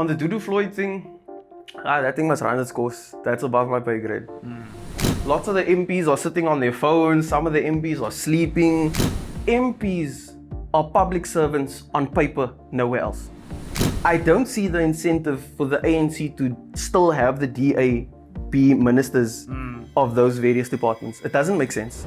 On the Floyd thing, that thing must run its course. That's above my pay grade. Lots of the MPs are sitting on their phones. Some of the MPs are sleeping. MPs are public servants on paper, nowhere else. I don't see the incentive for the ANC to still have the DA be ministers of those various departments. It doesn't make sense.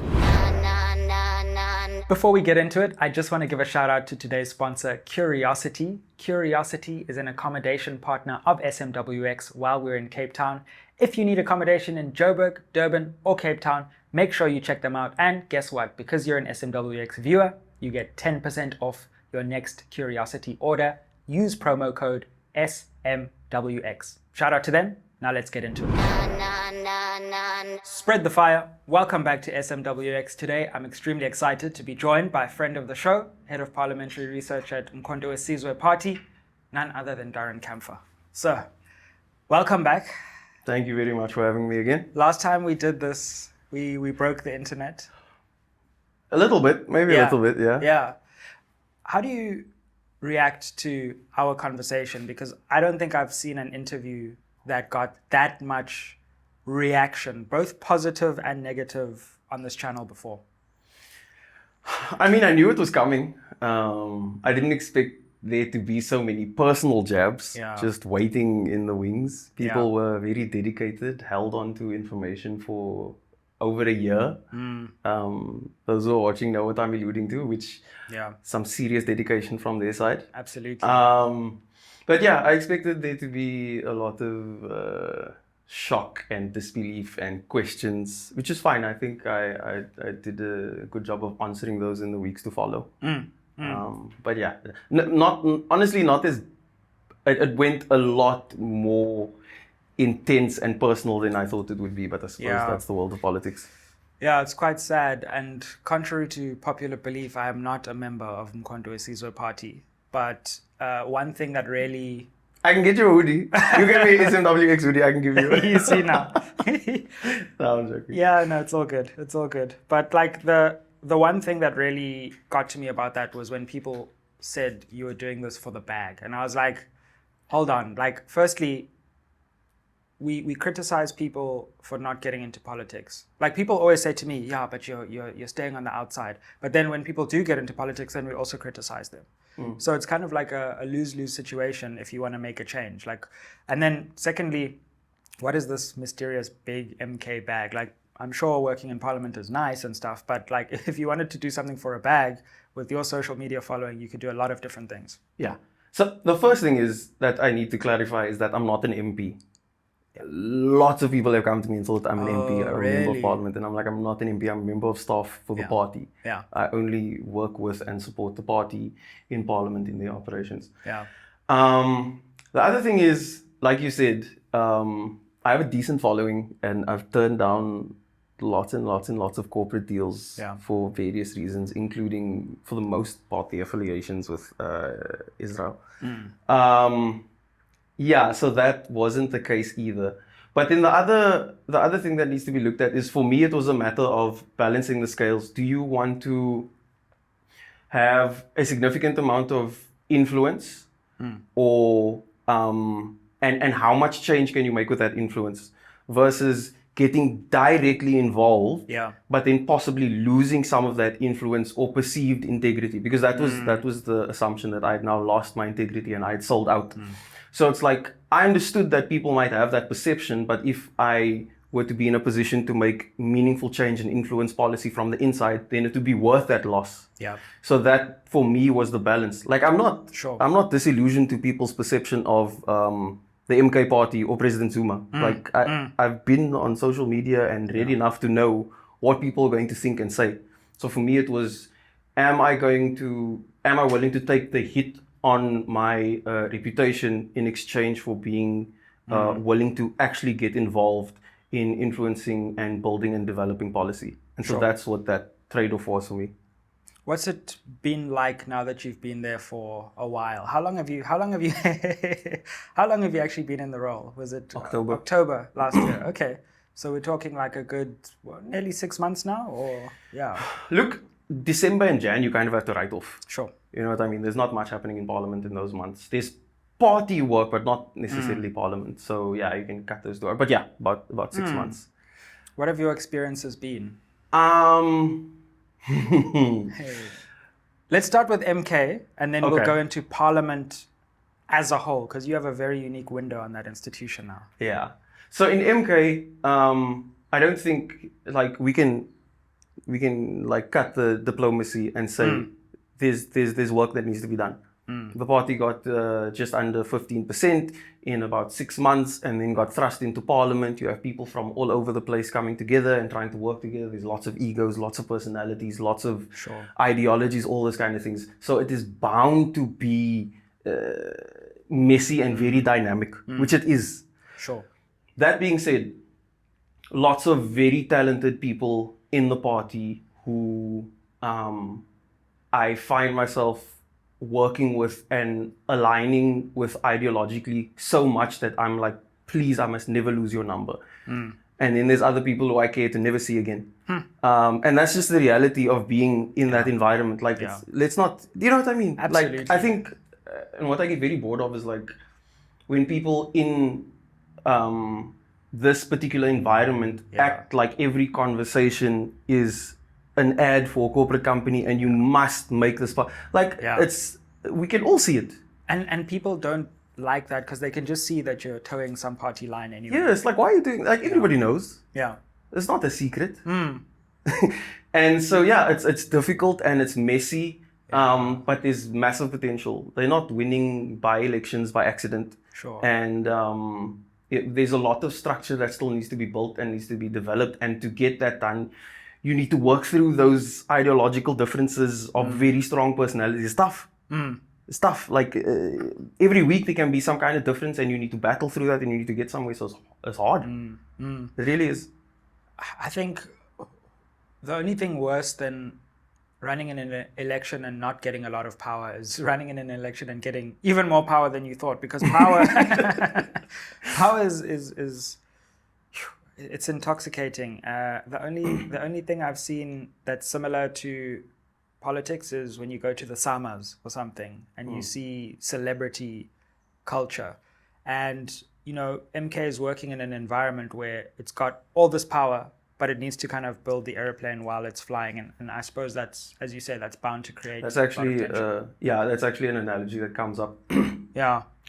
Before we get into it, I just want to give a shout out to today's sponsor, Curiosity. Curiosity is an accommodation partner of SMWX while we're in Cape Town. If you need accommodation in Joburg, Durban, or Cape Town, make sure you check them out. And guess what? Because you're an SMWX viewer, you get 10% off your next Curiosity order. Use promo code SMWX. Shout out to them. Now let's get into it. Spread the fire. Welcome back to SMWX. Today, I'm extremely excited to be joined by a friend of the show, Head of Parliamentary Research at Mpofu-Walsh Party, none other than Darren Campher. Sir, welcome back. Thank you very much for having me again. Last time we did this, we broke the internet. A little bit, maybe a little bit, yeah. Yeah. How do you react to our conversation? Because I don't think I've seen an interview that got that much reaction, both positive and negative, on this channel before. I mean, I knew it was coming. I didn't expect there to be so many personal jabs just waiting in the wings. People were very dedicated, held on to information for over a year. Those who are watching know what I'm alluding to, which some serious dedication from their side. Absolutely. But yeah, I expected there to be a lot of shock and disbelief and questions, which is fine. I think I did a good job of answering those in the weeks to follow. But yeah, not as, it went a lot more intense and personal than I thought it would be, but I suppose that's the world of politics. Yeah, it's quite sad. And contrary to popular belief, I am not a member of Mpofu-Walsh Party. But one thing that really... I can get you a hoodie. You get me SMWX hoodie, I can give you. You see now. No, I'm joking. Yeah, no, it's all good. It's all good. But like the one thing that really got to me about that was when people said you were doing this for the bag. And I was like, hold on. Like, firstly, we criticize people for not getting into politics. Like, people always say to me, yeah, but you're staying on the outside. But then when people do get into politics, then we also criticize them. So it's kind of like a lose-lose situation if you want to make a change. Like, and then secondly, what is this mysterious big MK bag? Like, I'm sure working in parliament is nice and stuff, but like, if you wanted to do something for a bag with your social media following, you could do a lot of different things. Yeah. So the first thing is that I need to clarify is that I'm not an MP. Lots of people have come to me and thought I'm an MP, I'm a member of parliament, and I'm like, I'm not an MP, I'm a member of staff for the party. I only work with and support the party in parliament in their operations. The other thing is, like you said, I have a decent following and I've turned down lots and lots and lots of corporate deals for various reasons, including, for the most part, the affiliations with Israel. So that wasn't the case either. But then the other thing that needs to be looked at is, for me, it was a matter of balancing the scales. Do you want to have a significant amount of influence, or and how much change can you make with that influence, versus getting directly involved, but then possibly losing some of that influence or perceived integrity, because that was the assumption, that I had now lost my integrity and I had sold out. So it's like, I understood that people might have that perception, but if I were to be in a position to make meaningful change and influence policy from the inside, then it would be worth that loss. So that, for me, was the balance. Like, I'm not disillusioned to people's perception of the MK party or President Zuma. I've been on social media and read enough to know what people are going to think and say. So for me, it was, am I willing to take the hit on my reputation in exchange for being willing to actually get involved in influencing and building and developing policy? And so that's what that trade-off was for me. What's it been like now that you've been there for a while? How long have you actually been in the role? Was it October last year? Okay. So we're talking like a good, nearly 6 months now, or Look, December and Jan, you kind of have to write off. Sure. You know what I mean? There's not much happening in Parliament in those months. There's party work, but not necessarily parliament. So yeah, you can cut those doors. But yeah, about 6 months. What have your experiences been? Hey. Let's start with MK, and then we'll Okay. go into Parliament as a whole, because you have a very unique window on that institution now. Yeah. So in MK, I don't think like we can like cut the diplomacy and say there's work that needs to be done. The party got just under 15% in about 6 months, and then got thrust into parliament. You have people from all over the place coming together and trying to work together. There's lots of egos, lots of personalities, lots of ideologies, all those kind of things. So it is bound to be messy and very dynamic, which it is. Sure. That being said, lots of very talented people in the party who I find myself working with and aligning with ideologically so much that I'm like, please, I must never lose your number. And then there's other people who I care to never see again. And that's just the reality of being in that environment. Like, let's not, you know what I mean? Absolutely. Like, I think, and what I get very bored of is like, when people in this particular environment act like every conversation is an ad for a corporate company and you must make this part. Like, we can all see it. And people don't like that because they can just see that you're towing some party line anyway. Yeah, it's like, why are you doing, like, everybody knows. Yeah. It's not a secret. And so, yeah, it's difficult and it's messy, but there's massive potential. They're not winning by-elections by accident. Sure. And there's a lot of structure that still needs to be built and needs to be developed. And to get that done, you need to work through those ideological differences of very strong personalities. It's tough. It's tough. Like, every week there can be some kind of difference and you need to battle through that and you need to get somewhere. So it's hard. It really is. I think the only thing worse than running in an election and not getting a lot of power is running in an election and getting even more power than you thought, because power is it's intoxicating. The only thing I've seen that's similar to politics is when you go to the Samas or something and you see celebrity culture, and you know, MK is working in an environment where it's got all this power, but it needs to kind of build the airplane while it's flying. And I suppose that's, as you say, that's bound to create. That's actually, that's actually an analogy that comes up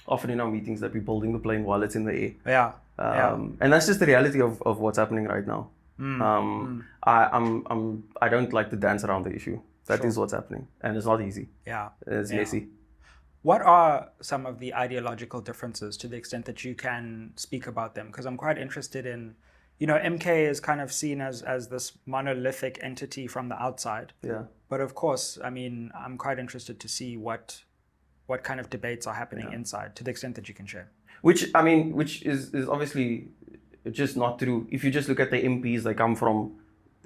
often in our meetings, that we're building the plane while it's in the air. And that's just the reality of what's happening right now. I don't like to dance around the issue. That is what's happening. And it's not easy. It's messy. What are some of the ideological differences, to the extent that you can speak about them? Because I'm quite interested in, you know, MK is kind of seen as this monolithic entity from the outside. But of course, I mean, I'm quite interested to see what kind of debates are happening inside, to the extent that you can share. Which is obviously just not true. If you just look at the MPs, they come from,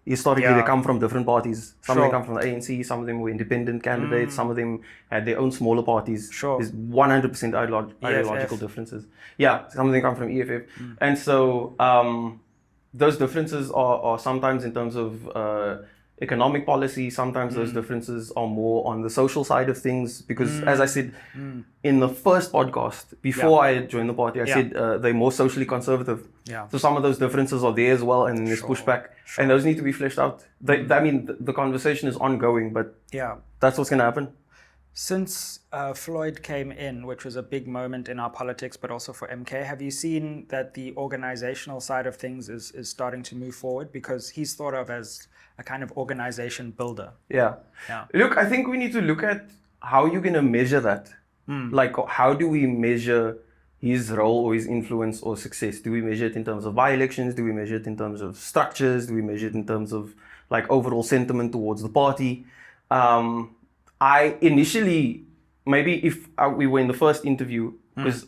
historically, they come from different parties. Some of them come from the ANC, some of them were independent candidates, some of them had their own smaller parties. There's 100% ideological differences. Some of them come from EFF. And so those differences are sometimes in terms of economic policy, sometimes those differences are more on the social side of things, because as I said in the first podcast, before I joined the party, I said they're more socially conservative. So some of those differences are there as well, and there's pushback, and those need to be fleshed out. I mean, the conversation is ongoing, but that's what's going to happen. Since Floyd came in, which was a big moment in our politics, but also for MK, have you seen that the organizational side of things is starting to move forward? Because he's thought of as a kind of organization builder. Look, I think we need to look at how you're going to measure that. Like, how do we measure his role or his influence or success? Do we measure it in terms of by-elections? Do we measure it in terms of structures? Do we measure it in terms of like overall sentiment towards the party? I initially, maybe if we were in the first interview, because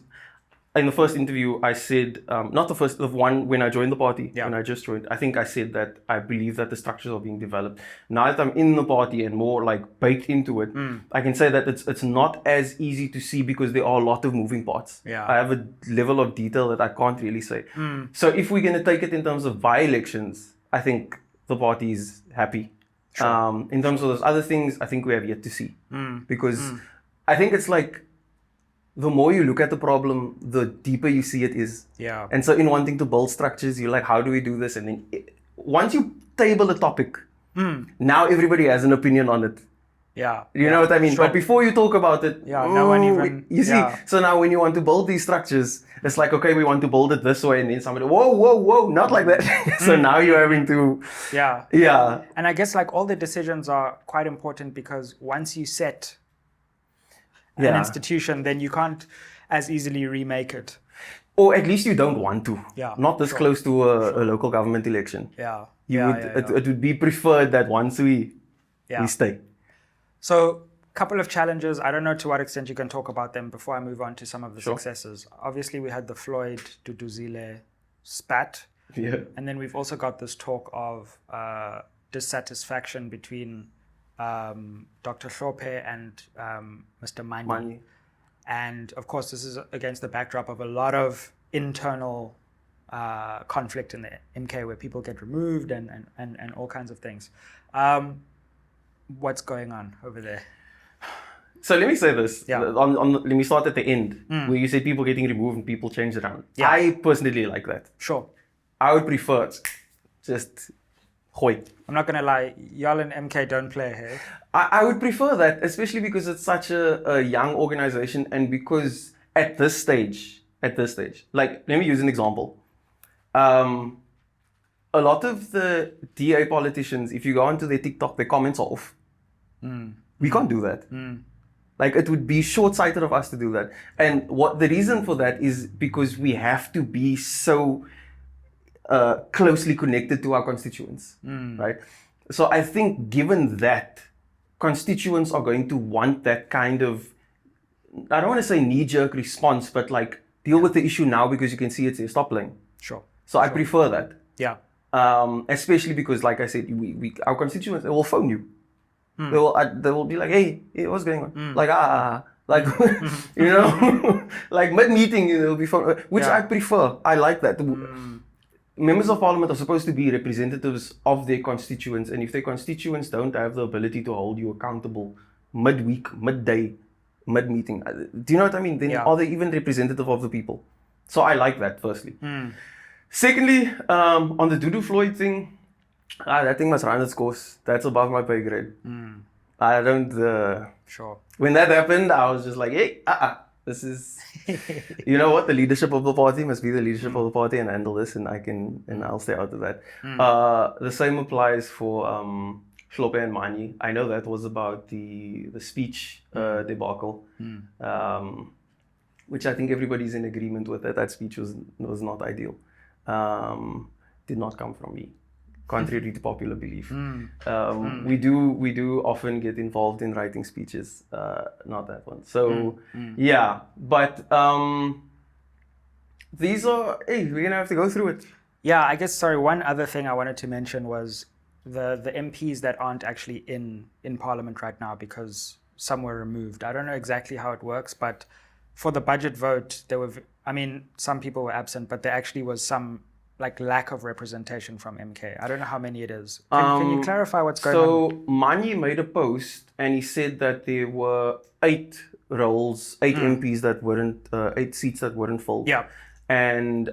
in the first interview I said, not the first, the one when I joined the party, when I just joined, I think I said that I believe that the structures are being developed. Now that I'm in the party and more like baked into it, I can say that it's not as easy to see, because there are a lot of moving parts. I have a level of detail that I can't really say. So if we're going to take it in terms of by-elections, I think the party is happy. In terms of those other things, I think we have yet to see. Because I think it's like, the more you look at the problem, the deeper you see it is. Yeah. And so in wanting to build structures, you're like, how do we do this? And then once you table a topic, now everybody has an opinion on it. Yeah. You know what I mean? Sure. But before you talk about it, no one even... You see, so now when you want to build these structures, it's like, okay, we want to build it this way. And then somebody, whoa, not like that. So now you're having to... Yeah. And I guess like all the decisions are quite important because once you set an institution, then you can't as easily remake it. Or at least you don't want to. Yeah. Not this close to a local government election. Yeah. It would be preferred that once we stay. So, a couple of challenges. I don't know to what extent you can talk about them before I move on to some of the successes. Obviously, we had the Floyd, Duduzile spat. Yeah. And then we've also got this talk of dissatisfaction between Dr. Hlophe and Mr. Mani. And of course, this is against the backdrop of a lot of internal conflict in the MK where people get removed and all kinds of things. What's going on over there? So let me say this. Yeah. Let me start at the end, where you say people getting removed and people change around. Yeah. I personally like that. Sure. I would prefer it. Just gooi. I'm not going to lie. Y'all and MK don't play here. I would prefer that, especially because it's such a young organization and because at this stage, like, let me use an example. A lot of the DA politicians, if you go onto their TikTok, their comments are off. We can't do that. Like, it would be short-sighted of us to do that. And the reason for that is because we have to be so closely connected to our constituents, right? So I think given that, constituents are going to want that kind of, I don't want to say knee-jerk response, but like, deal with the issue now because you can see it's here, stop playing. Sure. So I prefer that. Yeah. Especially because, like I said, our constituents, they will phone you. They will be like, hey, what's going on? Like, you know, like mid-meeting, they'll be phone, which I prefer. I like that. Members of parliament are supposed to be representatives of their constituents. And if their constituents don't have the ability to hold you accountable midweek, midday, mid-meeting, do you know what I mean? Then are they even representative of the people? So I like that, firstly. Secondly, on the Dudu Floyd thing, that thing must run its course. That's above my pay grade. I don't... Sure. When that happened, I was just like, hey, this is... You know what? The leadership of the party must be the leadership of the party and handle this, and I'll stay out of that. The same applies for Hlophe and Mani. I know that was about the speech debacle, which I think everybody's in agreement with. That speech was not ideal. Did not come from me, contrary to popular belief. We do often get involved in writing speeches, not that one. So yeah, but these are, hey, we're gonna have to go through it. Yeah, I guess, sorry, one other thing I wanted to mention was the MPs that aren't actually in Parliament right now because some were removed. I don't know exactly how it works, but for the budget vote, some people were absent, but there actually was some lack of representation from MK. I don't know how many it is. Can you clarify what's going on? So Mani made a post and he said that there were 8 MPs that weren't, 8 seats that weren't filled. Yeah. And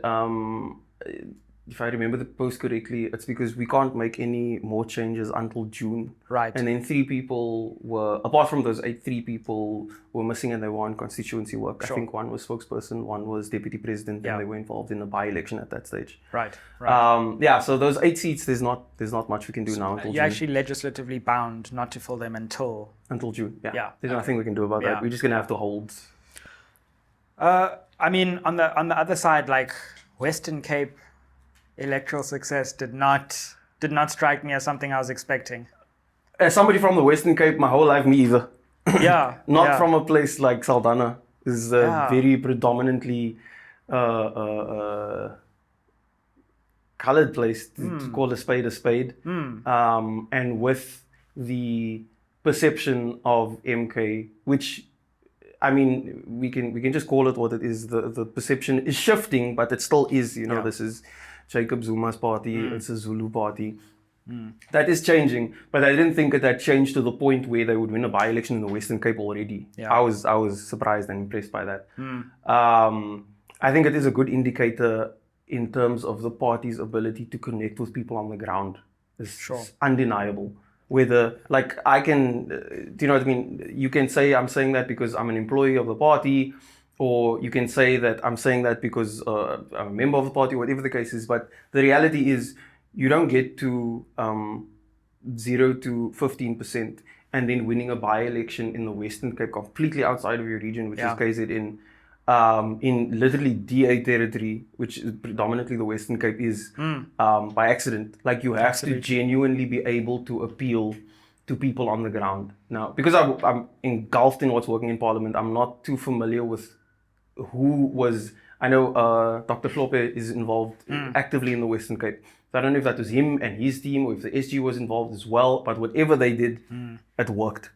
if I remember the post correctly, it's because we can't make any more changes until June. Right. And then 3 people were, apart from those 8, 3 people were missing and they were on constituency work. Sure. I think one was spokesperson, one was deputy president, and they were involved in a by-election at that stage. Right. So those 8 seats, there's not much we can do now until June. You're actually legislatively bound not to fill them until June. Yeah. There's nothing we can do about that. We're just gonna have to hold. On the other side, like Western Cape electoral success did not strike me as something I was expecting. As somebody from the Western Cape, my whole life, me either. Yeah. Not from a place like Saldanha. Is a very predominantly colored place, to call a spade. And with the perception of MK, which, I mean, we can just call it what it is. The perception is shifting, but it still is, this is Jacob Zuma's party, it's a Zulu party. That is changing, but I didn't think it had changed to the point where they would win a by-election in the Western Cape already. Yeah. I was surprised and impressed by that. I think it is a good indicator in terms of the party's ability to connect with people on the ground. It's undeniable. Whether, like, I can, do you know what I mean? You can say I'm saying that because I'm an employee of the party, or you can say that I'm saying that because I'm a member of the party, whatever the case is. But the reality is, you don't get to 0 to 15% and then winning a by-election in the Western Cape, completely outside of your region, which is KZN, in literally DA territory, which is predominantly the Western Cape, is by accident. Like, you have to genuinely be able to appeal to people on the ground. Now, because I'm engulfed in what's working in Parliament, I'm not too familiar with who was. I know Dr. Floyd is involved actively in the Western Cape. So I don't know if that was him and his team, or if the SG was involved as well, but whatever they did, it worked.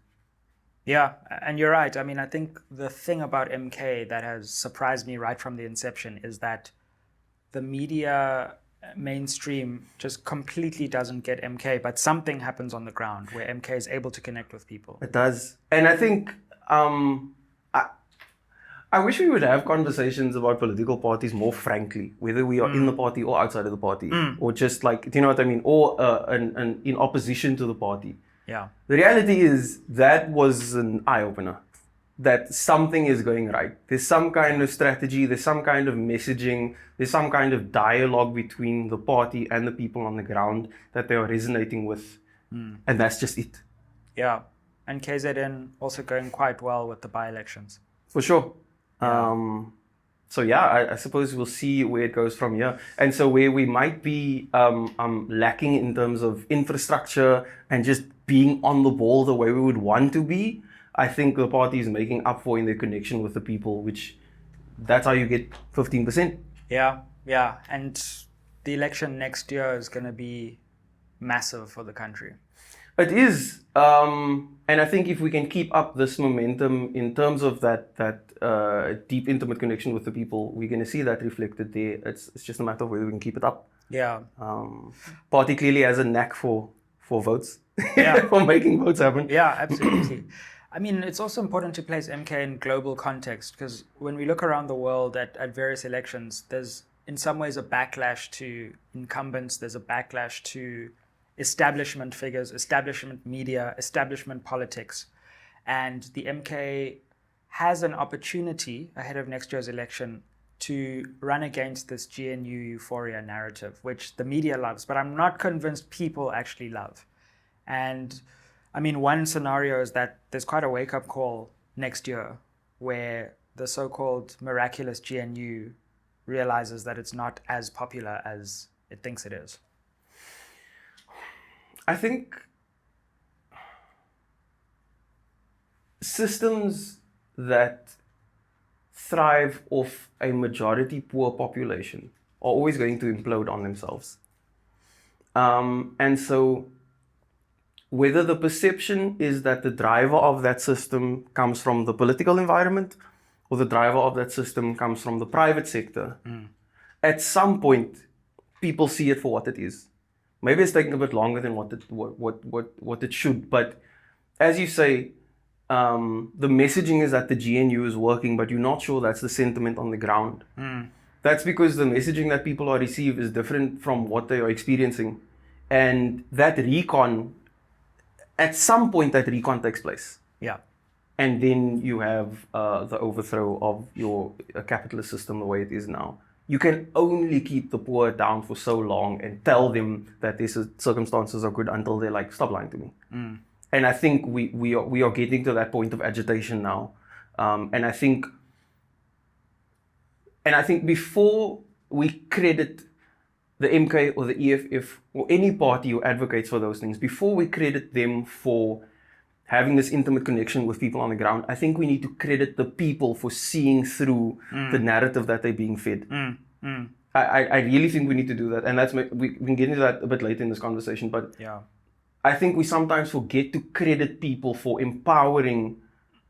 Yeah, and you're right. I mean, I think the thing about MK that has surprised me right from the inception is that the media mainstream just completely doesn't get MK, but something happens on the ground where MK is able to connect with people. It does. And I think I wish we would have conversations about political parties more frankly, whether we are in the party or outside of the party, or just like, do you know what I mean? Or in opposition to the party. Yeah. The reality is that was an eye-opener, that something is going right. There's some kind of strategy, there's some kind of messaging, there's some kind of dialogue between the party and the people on the ground that they are resonating with. And that's just it. Yeah. And KZN also going quite well with the by-elections. For sure. So yeah, I suppose we'll see where it goes from here. And so where we might be lacking in terms of infrastructure and just being on the ball the way we would want to be, I think the party is making up for in their connection with the people, which that's how you get 15%. Yeah. And the election next year is going to be massive for the country. It is. And I think if we can keep up this momentum in terms of that deep, intimate connection with the people, we're going to see that reflected there. It's just a matter of whether we can keep it up. Yeah. Party clearly has a knack for votes, Yeah. for making votes happen. Yeah, absolutely. I mean, it's also important to place MK in global context, because when we look around the world at various elections, there's in some ways a backlash to incumbents, there's a backlash to establishment figures, establishment media, establishment politics. And the MK has an opportunity ahead of next year's election to run against this GNU euphoria narrative, which the media loves, but I'm not convinced people actually love. And I mean, one scenario is that there's quite a wake-up call next year where the so-called miraculous GNU realizes that it's not as popular as it thinks it is. I think systems that thrive off a majority poor population are always going to implode on themselves. And so whether the perception is that the driver of that system comes from the political environment or the driver of that system comes from the private sector, at some point, people see it for what it is. Maybe it's taking a bit longer than what it should, but as you say, the messaging is that the GNU is working, but you're not sure that's the sentiment on the ground. That's because the messaging that people are receiving is different from what they are experiencing. And that recon, at some point that recon takes place. Yeah. And then you have the overthrow of your capitalist system the way it is now. You can only keep the poor down for so long and tell them that these circumstances are good until they're like, stop lying to me. And I think we are getting to that point of agitation now. And I think before we credit the MK or the EFF or any party who advocates for those things, before we credit them for having this intimate connection with people on the ground, I think we need to credit the people for seeing through the narrative that they're being fed. I really think we need to do that. And we can get into that a bit later in this conversation, but yeah. I think we sometimes forget to credit people for empowering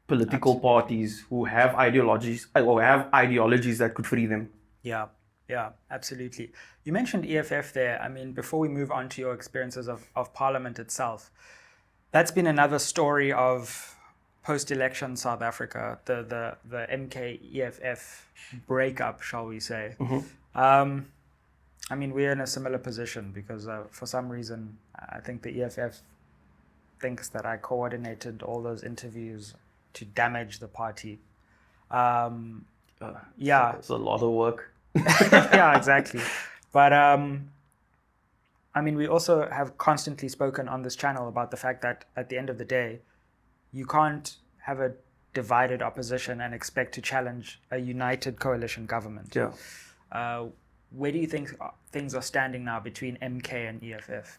political parties who have ideologies that could free them. Yeah. Yeah, absolutely. You mentioned EFF there. I mean, before we move on to your experiences of Parliament itself, that's been another story of post-election South Africa, the MK-EFF breakup, shall we say. I mean, we're in a similar position because for some reason, I think the EFF thinks that I coordinated all those interviews to damage the party. Yeah. It's a lot of work. Yeah, exactly. But I mean, we also have constantly spoken on this channel about the fact that at the end of the day, you can't have a divided opposition and expect to challenge a united coalition government. Yeah. Where do you think things are standing now between MK and EFF?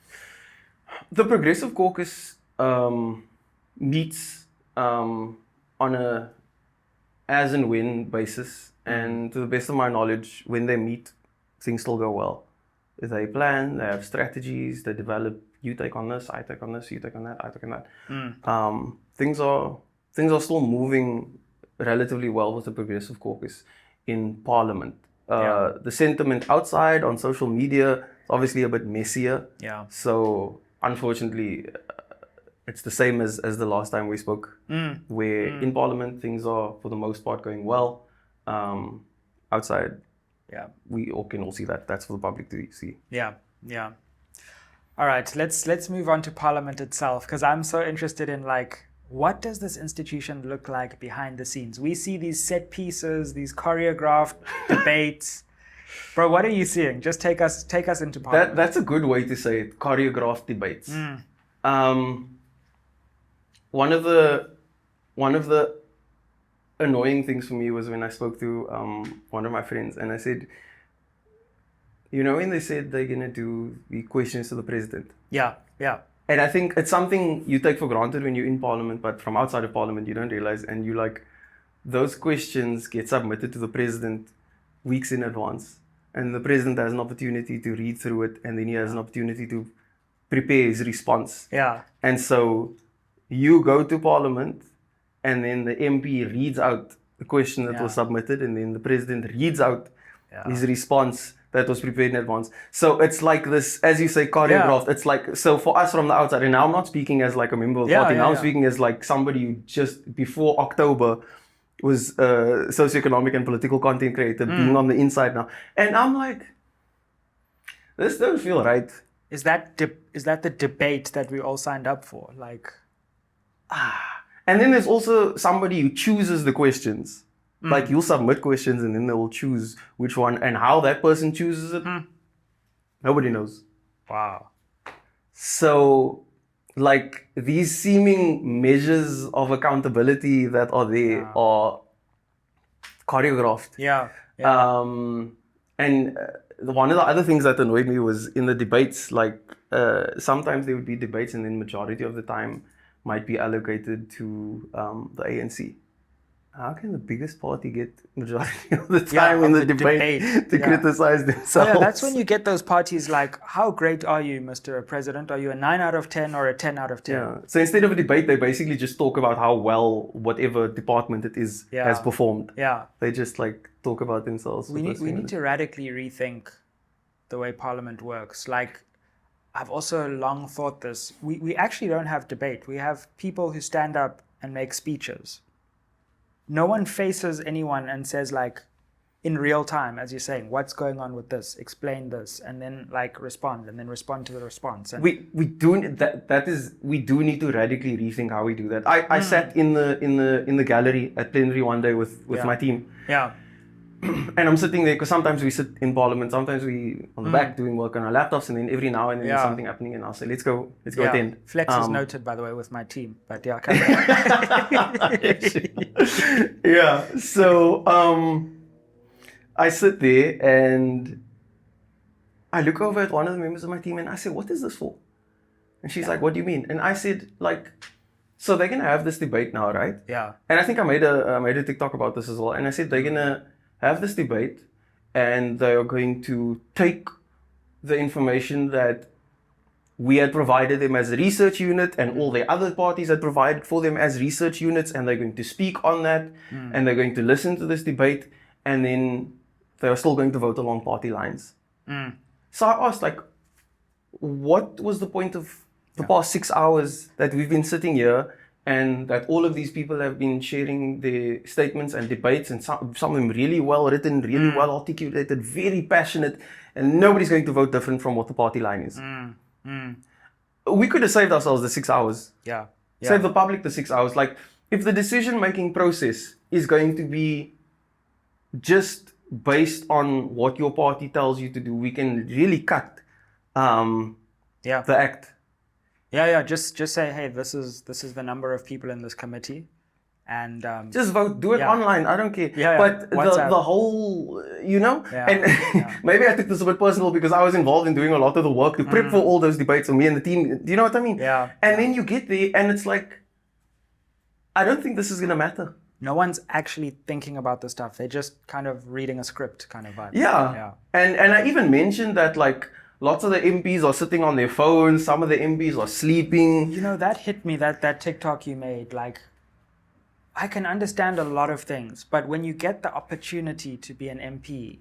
The Progressive Caucus meets on a as and when basis, and to the best of my knowledge, when they meet, things still go well. They plan, they have strategies, they develop. You take on this, I take on this, you take on that, I take on that. Things are still moving relatively well with the Progressive Caucus in Parliament. The sentiment outside on social media is obviously a bit messier. Yeah. So unfortunately, it's the same as the last time we spoke, where in Parliament things are for the most part going well. Outside, we all can all see that. That's for the public to see. Yeah. All right, let's move on to Parliament itself, because I'm so interested in, like, what does this institution look like behind the scenes? We see these set pieces, these choreographed debates. Bro, what are you seeing? Just take us into Parliament. That's a good way to say it. Choreographed debates. One of the annoying things for me was when I spoke to one of my friends, and I said, you know, when they said they're gonna do the questions to the president. Yeah. And I think it's something you take for granted when you're in Parliament, but from outside of Parliament you don't realize, and you like, those questions get submitted to the president weeks in advance, and the president has an opportunity to read through it, and then he has an opportunity to prepare his response. Yeah. And so you go to Parliament, and then the MP reads out the question that was submitted, and then the president reads out his response that was prepared in advance. So it's like this, as you say, choreographed. It's like, so for us from the outside, and now I'm not speaking as like a member of the party, now I'm speaking as like somebody who just before October was socioeconomic and political content creator, being on the inside now. And I'm like, this don't feel right. Is that the debate that we all signed up for? Like, And then there's also somebody who chooses the questions. Like, you'll submit questions and then they will choose which one, and how that person chooses it, nobody knows. Wow. So, like, these seeming measures of accountability that are there are choreographed. Yeah. And one of the other things that annoyed me was in the debates, like, sometimes there would be debates and then majority of the time might be allocated to the ANC. How can the biggest party get majority of the time in the debate to criticize themselves? Oh, yeah, that's when you get those parties like, how great are you, Mr. President? Are you a 9 out of 10 or a 10 out of 10? Yeah. So instead of a debate, they basically just talk about how well whatever department it is has performed. Yeah. They just like talk about themselves. We need to radically rethink the way Parliament works. Like, I've also long thought this. We actually don't have debate. We have people who stand up and make speeches. No one faces anyone and says, like, in real time, as you're saying, what's going on with this? Explain this, and then like respond, and then respond to the response. And we do we do need to radically rethink how we do that. I sat in the gallery at plenary one day with my team. Yeah. And I'm sitting there because sometimes we sit in Parliament, sometimes we on the back doing work on our laptops, and then every now and then there's something happening, and I'll say, let's go attend. Flex is noted, by the way, with my team, but yeah. Yeah. So I sit there and I look over at one of the members of my team and I say, what is this for? And she's like, what do you mean? And I said, like, so they're gonna have this debate now, right? Yeah. And I think I made a TikTok about this as well. And I said they're gonna have this debate, and they are going to take the information that we had provided them as a research unit, and all the other parties had provided for them as research units, and they're going to speak on that, and they're going to listen to this debate, and then they are still going to vote along party lines. So I asked, like, what was the point of the past 6 hours that we've been sitting here and that all of these people have been sharing their statements and debates, and some of them really well written, really well articulated, very passionate, and nobody's going to vote different from what the party line is. We could have saved ourselves the 6 hours. Yeah. Save the public the 6 hours. Like, if the decision-making process is going to be just based on what your party tells you to do, we can really cut the act. Yeah. Just say, hey, this is the number of people in this committee, and just vote. Do it online. I don't care. But the whole, and maybe I took this a bit personal because I was involved in doing a lot of the work to prep for all those debates, and me and the team. Do you know what I mean? Yeah. And then you get there, and it's like, I don't think this is gonna matter. No one's actually thinking about this stuff. They're just kind of reading a script kind of vibe. Yeah. And I even mentioned that, like, lots of the MPs are sitting on their phones. Some of the MPs are sleeping. You know, that hit me, that TikTok you made. Like, I can understand a lot of things, but when you get the opportunity to be an MP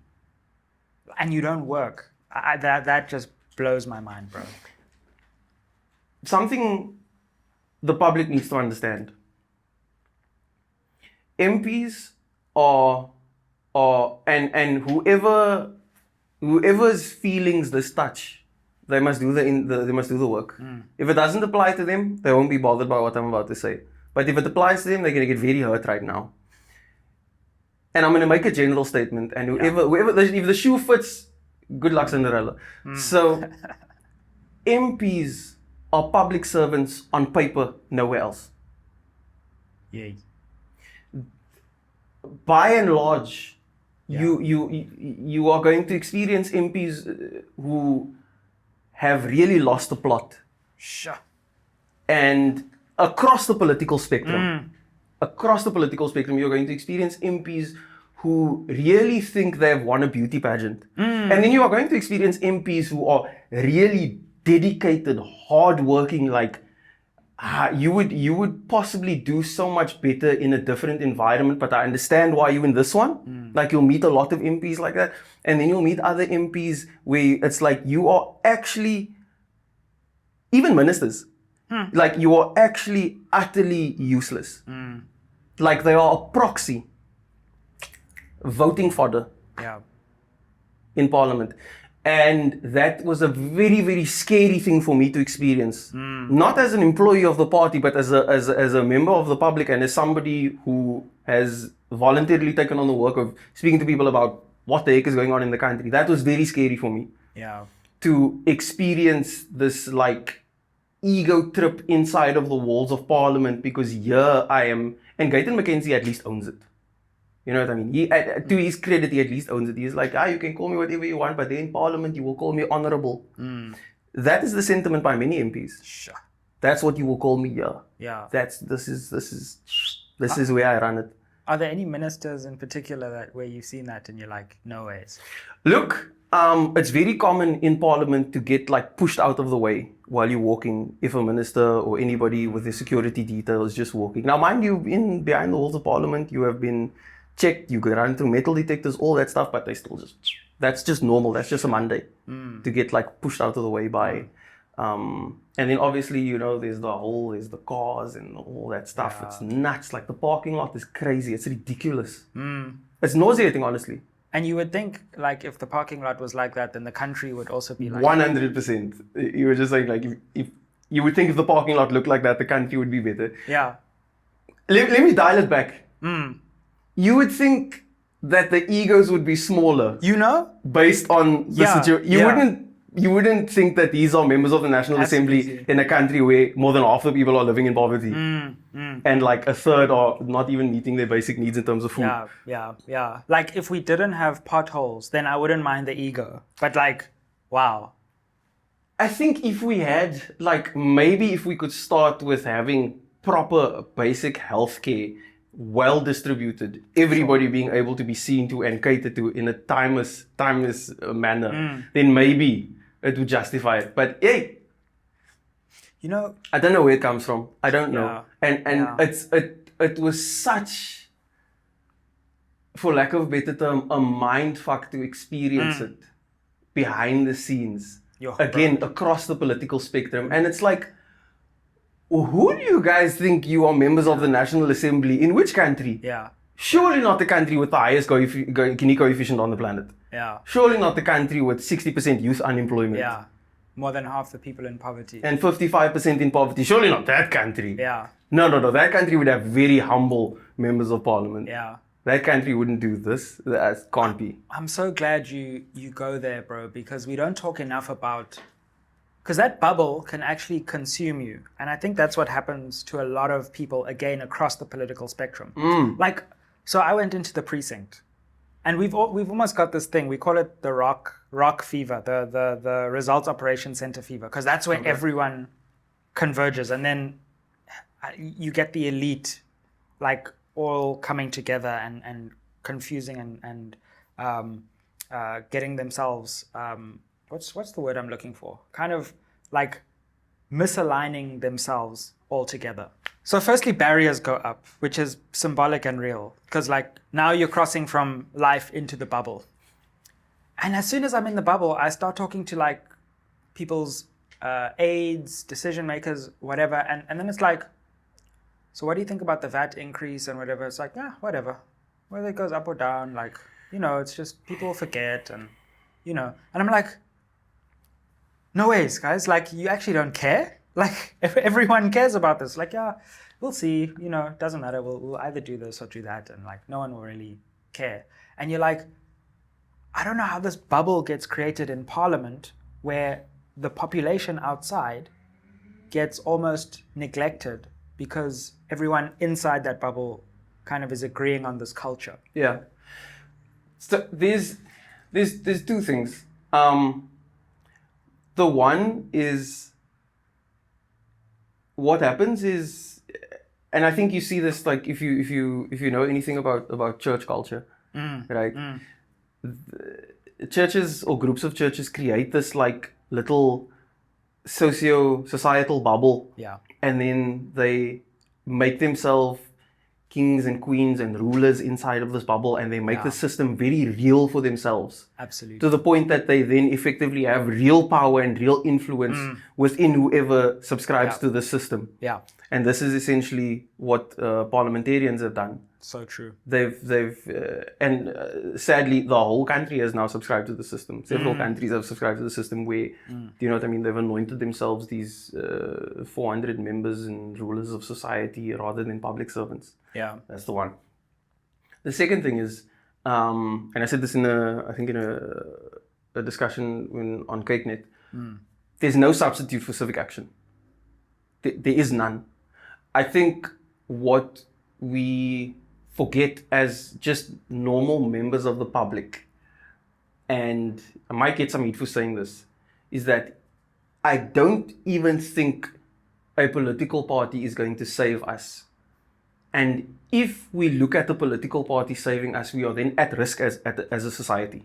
and you don't work, that just blows my mind, bro. Something the public needs to understand. MPs are and whoever's feelings this touch, they must do the work. If it doesn't apply to them, they won't be bothered by what I'm about to say. But if it applies to them, they're gonna get very hurt right now. And I'm gonna make a general statement, and whoever if the shoe fits, good luck, Cinderella. So MPs are public servants on paper, nowhere else. Yeah. By and large, you are going to experience MPs who have really lost the plot. Sure. And across the political spectrum, you're going to experience MPs who really think they've won a beauty pageant. And then you are going to experience MPs who are really dedicated, hardworking, like, you would possibly do so much better in a different environment, but I understand why you're in this one. Like, you'll meet a lot of MPs like that, and then you'll meet other MPs where it's like you are actually, even ministers, like, you are actually utterly useless. Like, they are a proxy, voting fodder in parliament. And that was a very, very scary thing for me to experience. Not as an employee of the party, but as a member of the public, and as somebody who has voluntarily taken on the work of speaking to people about what the heck is going on in the country. That was very scary for me. Yeah. To experience this, like, ego trip inside of the walls of parliament, because here I am, and Gayton McKenzie at least owns it. You know what I mean? He, to his credit, he at least owns it. He's like, you can call me whatever you want, but then in parliament, you will call me honorable. That is the sentiment by many MPs. Sure. That's what you will call me here. Yeah. This is where I run it. Are there any ministers in particular where you've seen that and you're like, no ways? Look, it's very common in parliament to get, like, pushed out of the way while you're walking, if a minister or anybody with the security detail is just walking. Now, mind you, behind the walls of parliament, you have been checked, you can run through metal detectors, all that stuff, but they still that's just normal. That's just a Monday to get, like, pushed out of the way by. And then obviously, there's the cars and all that stuff. Yeah. It's nuts. Like, the parking lot is crazy. It's ridiculous. It's nauseating, honestly. And you would think, like, if the parking lot was like that, then the country would also be like 100%. You were just saying, like, if you would think if the parking lot looked like that, the country would be better. Yeah. Let me dial it back. You would think that the egos would be smaller. Based on the situation. You wouldn't think that these are members of the National Assembly in a country where more than half the people are living in poverty. And, like, a third are not even meeting their basic needs in terms of food. Yeah. Like, if we didn't have potholes, then I wouldn't mind the ego. But, like, wow. I think if we had, like, maybe if we could start with having proper basic healthcare, well distributed, everybody being able to be seen to and catered to in a timeless manner, then maybe it would justify it. But hey, I don't know where it comes from. I don't know. And it was such for lack of a better term, a mind fuck to experience it behind the scenes. Again, across the political spectrum. And it's like, who do you guys think you are members of the National Assembly? In which country? Yeah. Surely not the country with the highest Gini coefficient on the planet. Yeah. Surely not the country with 60% youth unemployment. Yeah. More than half the people in poverty. And 55% in poverty. Surely not that country. Yeah. No. That country would have very humble members of parliament. Yeah. That country wouldn't do this. That can't be. I'm so glad you go there, bro, because we don't talk enough about... Because that bubble can actually consume you. And I think that's what happens to a lot of people, again, across the political spectrum. Like, so I went into the precinct. And we've almost got this thing. We call it the rock fever, the results operation center fever, because that's where everyone converges. And then you get the elite, like, all coming together and confusing and getting themselves... What's the word I'm looking for? Kind of like misaligning themselves altogether. So firstly, barriers go up, which is symbolic and real. Because like now you're crossing from life into the bubble. And as soon as I'm in the bubble, I start talking to like people's aides, decision makers, whatever. And then it's like, so what do you think about the VAT increase and whatever? It's like, yeah, whatever. Whether it goes up or down, like, you know, it's just people forget and, you know. And I'm like, no ways, guys. Like, you actually don't care. Like, if everyone cares about this, like, yeah, we'll see. You know, it doesn't matter. We'll either do this or do that. And, like, no one will really care. And you're like, I don't know how this bubble gets created in Parliament where the population outside gets almost neglected because everyone inside that bubble kind of is agreeing on this culture. Yeah. So there's two things. The one is what happens is, and I think you see this like if you know anything about church culture, right? Churches or groups of churches create this like little societal bubble, and then they make themselves kings and queens and rulers inside of this bubble, and they make the system very real for themselves. Absolutely. To the point that they then effectively have real power and real influence within whoever subscribes to the system. Yeah. And this is essentially what parliamentarians have done. So true. Sadly, the whole country has now subscribed to the system. Several countries have subscribed to the system where, do you know what I mean? They've anointed themselves these 400 members and rulers of society rather than public servants. Yeah. That's the one. The second thing is, and I said this in a discussion on CakeNet, there's no substitute for civic action. There is none. I think what we forget as just normal members of the public, and I might get some heat for saying this, is that I don't even think a political party is going to save us. And if we look at the political party saving us, we are then at risk as a society.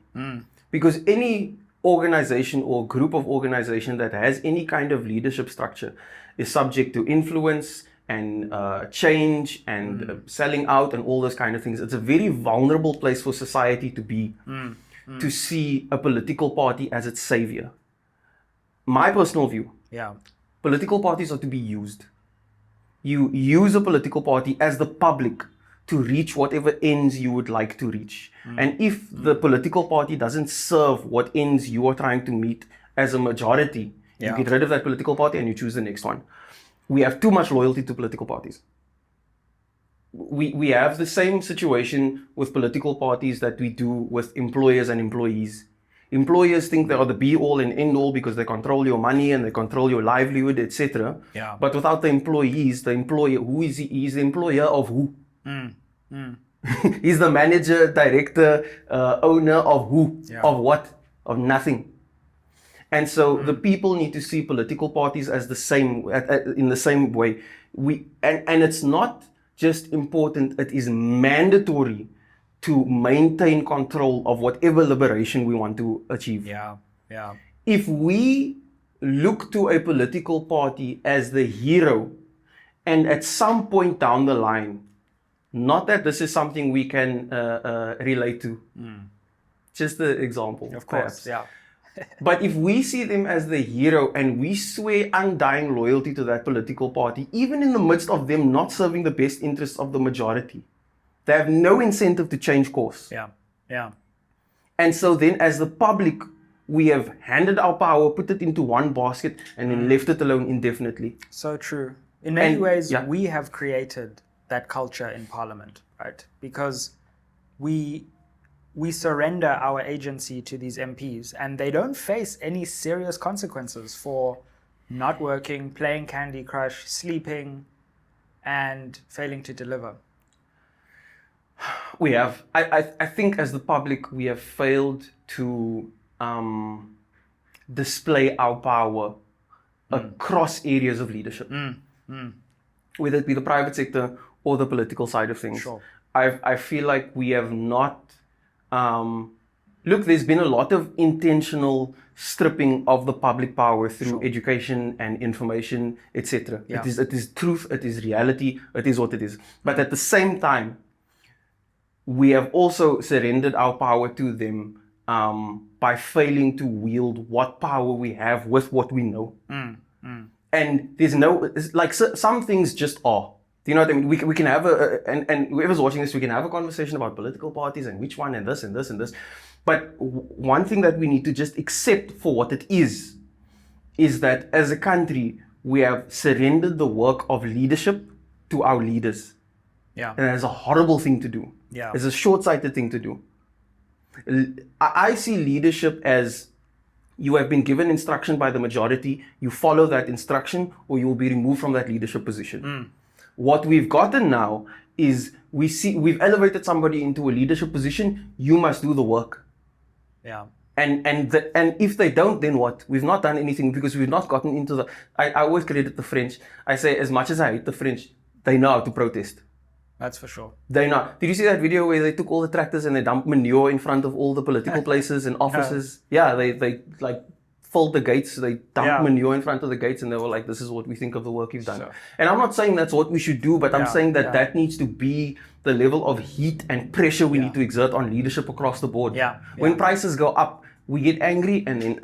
Because any organization or group of organization that has any kind of leadership structure is subject to influence and change and selling out and all those kind of things. It's a very vulnerable place for society to be, to see a political party as its savior. My personal view, political parties are to be used. You use a political party as the public to reach whatever ends you would like to reach. And if the political party doesn't serve what ends you are trying to meet as a majority, you get rid of that political party and you choose the next one. We have too much loyalty to political parties. We have the same situation with political parties that we do with employers and employees. Employers think they are the be-all and end-all because they control your money and they control your livelihood, etc. But without the employees, the employer, who is he? He's the employer of who? He's the manager, director, owner of who? Of what? Of nothing. And so the people need to see political parties as the same, in the same way. And it's not just important, it is mandatory to maintain control of whatever liberation we want to achieve. If we look to a political party as the hero, and at some point down the line, Not that this is something we can relate to. Just the example. Of course, perhaps. yeah. But if we see them as the hero and we swear undying loyalty to that political party, even in the midst of them not serving the best interests of the majority, they have no incentive to change course. Yeah, yeah. And so then as the public, we have handed our power, put it into one basket, and then left it alone indefinitely. So true. In many ways, yeah. we have created that culture in Parliament, right? Because we surrender our agency to these MPs and they don't face any serious consequences for not working, playing Candy Crush, sleeping, and failing to deliver. We have. I think as the public, we have failed to display our power across areas of leadership. Whether it be the private sector or the political side of things. Sure. I feel like we have not... look, there's been a lot of intentional stripping of the public power through education and information, etc. Yeah. It is truth, it is reality, it is what it is. But at the same time, we have also surrendered our power to them by failing to wield what power we have with what we know. And there's no... It's like some things just are. Do you know what I mean? We can have and whoever's watching this, we can have a conversation about political parties and which one and this and this and this. But one thing that we need to just accept for what it is that as a country, we have surrendered the work of leadership to our leaders. Yeah. And that's a horrible thing to do. Yeah. It's a short-sighted thing to do. I see leadership as you have been given instruction by the majority, you follow that instruction, or you will be removed from that leadership position. What we've gotten now is we've elevated somebody into a leadership position, you must do the work. Yeah. And if they don't, then what? We've not done anything because we've not gotten into the... I always credit the French. I say, as much as I hate the French, they know how to protest. That's for sure. They know. Did you see that video where they took all the tractors and they dumped manure in front of all the political places and offices? Yeah, they like filled the gates, they dumped manure in front of the gates and they were like, this is what we think of the work you've done. Sure. And I'm not saying that's what we should do, but I'm saying that that needs to be the level of heat and pressure we need to exert on leadership across the board. When prices go up, we get angry and then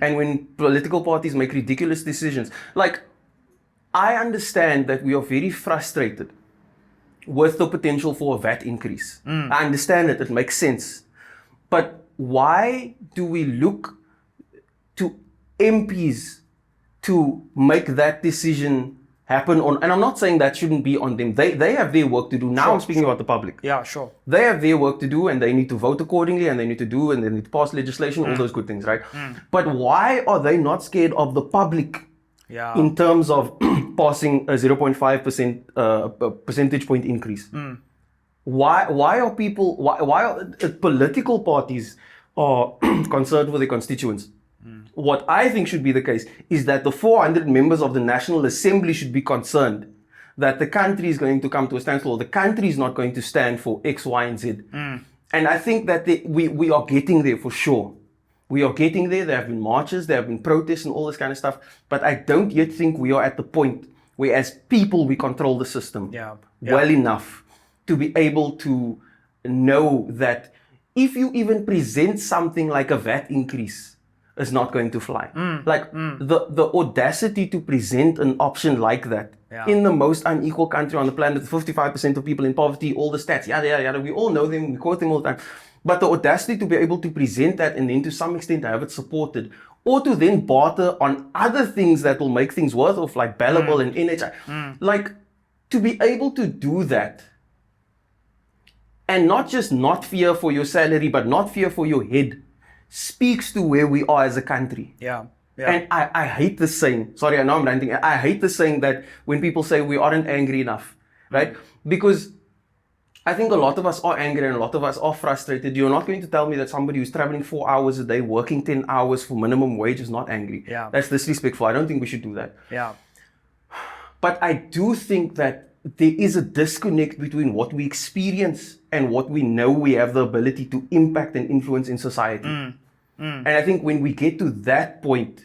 and when political parties make ridiculous decisions. Like, I understand that we are very frustrated with the potential for a VAT increase. I understand it makes sense. But why do we look to MPs to make that decision happen on? And I'm not saying that shouldn't be on them. They have their work to do. Now I'm speaking about the public. Yeah, sure. They have their work to do and they need to vote accordingly and they need to pass legislation, all those good things, right? But why are they not scared of the public in terms of passing a 0.5% percentage point increase? Why are political parties are concerned with their constituents? What I think should be the case is that the 400 members of the National Assembly should be concerned that the country is going to come to a standstill. The country is not going to stand for X, Y, and Z. And I think that we are getting there for sure. We are getting there. There have been marches, there have been protests and all this kind of stuff. But I don't yet think we are at the point where as people we control the system well enough to be able to know that if you even present something like a VAT increase, is not going to fly. The audacity to present an option like that in the most unequal country on the planet, 55% of people in poverty, all the stats, yada, we all know them, we quote them all the time. But the audacity to be able to present that and then to some extent have it supported, or to then barter on other things that will make things worth of, like Bellable and NHI. Like, to be able to do that and not just not fear for your salary, but not fear for your head, speaks to where we are as a country. And I hate this saying, sorry, I know I'm ranting. I hate this saying that when people say we aren't angry enough, right? Because I think a lot of us are angry and a lot of us are frustrated. You're not going to tell me that somebody who's traveling 4 hours a day, working 10 hours for minimum wage is not angry. That's disrespectful. I don't think we should do that. But I do think that there is a disconnect between what we experience and what we know we have the ability to impact and influence in society. And I think when we get to that point,